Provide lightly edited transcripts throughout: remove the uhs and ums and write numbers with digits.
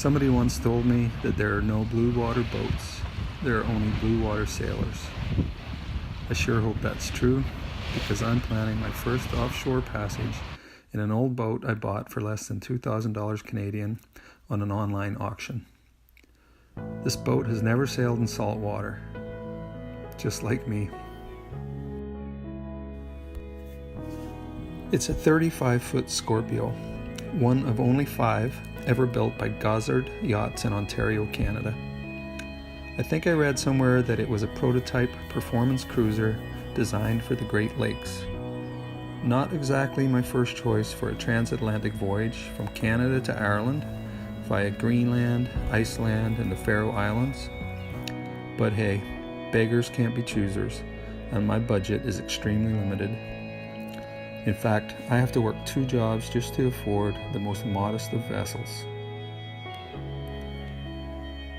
Somebody once told me that there are no blue water boats, there are only blue water sailors. I sure hope that's true, because I'm planning my first offshore passage in an old boat I bought for less than $2,000 Canadian on an online auction. This boat has never sailed in salt water, just like me. It's a 35-foot Scorpio, one of only 5 ever built by Gozzard Yachts in Ontario, Canada. I think I read somewhere that it was a prototype performance cruiser designed for the Great Lakes. Not exactly my first choice for a transatlantic voyage from Canada to Ireland via Greenland, Iceland, and the Faroe Islands. But hey, beggars can't be choosers, and my budget is extremely limited. In fact, I have to work 2 jobs just to afford the most modest of vessels.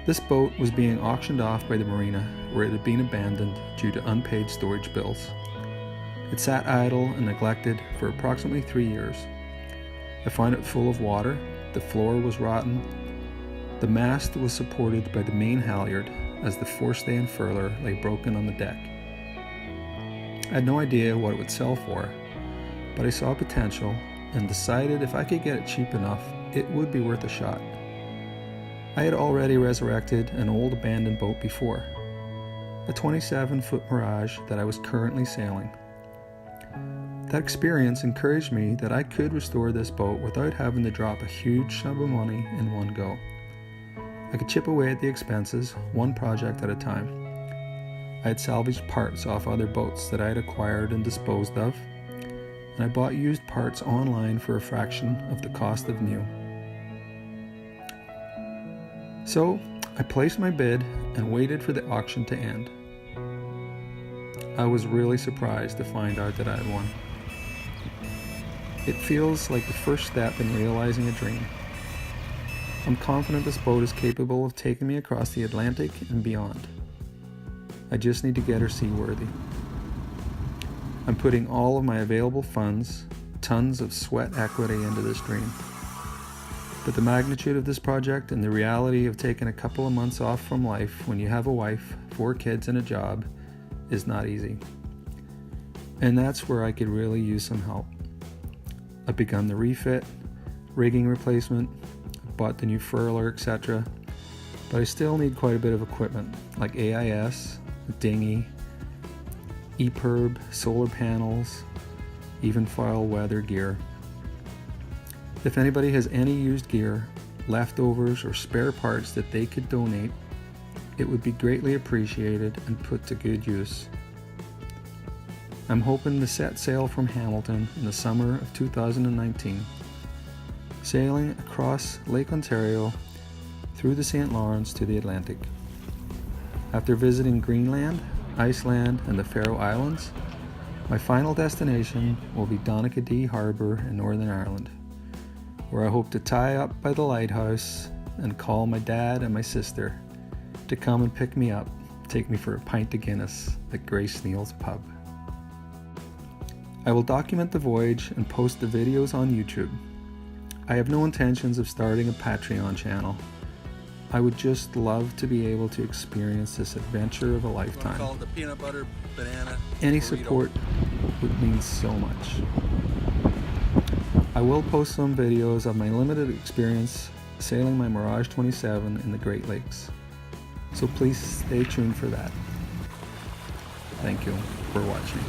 This boat was being auctioned off by the marina where it had been abandoned due to unpaid storage bills. It sat idle and neglected for approximately 3 years. I found it full of water, the floor was rotten, the mast was supported by the main halyard as the forestay and furler lay broken on the deck. I had no idea what it would sell for, but I saw potential and decided if I could get it cheap enough, it would be worth a shot. I had already resurrected an old abandoned boat before, a 27-foot Mirage that I was currently sailing. That experience encouraged me that I could restore this boat without having to drop a huge sum of money in one go. I could chip away at the expenses, one project at a time. I had salvaged parts off other boats that I had acquired and disposed of, and I bought used parts online for a fraction of the cost of new. So, I placed my bid and waited for the auction to end. I was really surprised to find out that I had won. It feels like the first step in realizing a dream. I'm confident this boat is capable of taking me across the Atlantic and beyond. I just need to get her seaworthy. I'm putting all of my available funds, tons of sweat equity into this dream. But the magnitude of this project and the reality of taking a couple of months off from life when you have a wife, 4 kids, and a job is not easy. And that's where I could really use some help. I've begun the refit, rigging replacement, bought the new furler, etc. But I still need quite a bit of equipment like AIS, a dinghy, EPIRB, solar panels, even foul weather gear. If anybody has any used gear, leftovers, or spare parts that they could donate, it would be greatly appreciated and put to good use. I'm hoping to set sail from Hamilton in the summer of 2019, sailing across Lake Ontario through the St. Lawrence to the Atlantic. After visiting Greenland, Iceland, and the Faroe Islands, my final destination will be Donaghadee Harbour in Northern Ireland, where I hope to tie up by the lighthouse and call my dad and my sister to come and pick me up, take me for a pint of Guinness at Grace Neal's pub. I will document the voyage and post the videos on YouTube. I have no intentions of starting a Patreon channel. I would just love to be able to experience this adventure of a lifetime. Call it the peanut butter banana Any burrito. support would mean so much. I will post some videos of my limited experience sailing my Mirage 27 in the Great Lakes, so please stay tuned for that. Thank you for watching.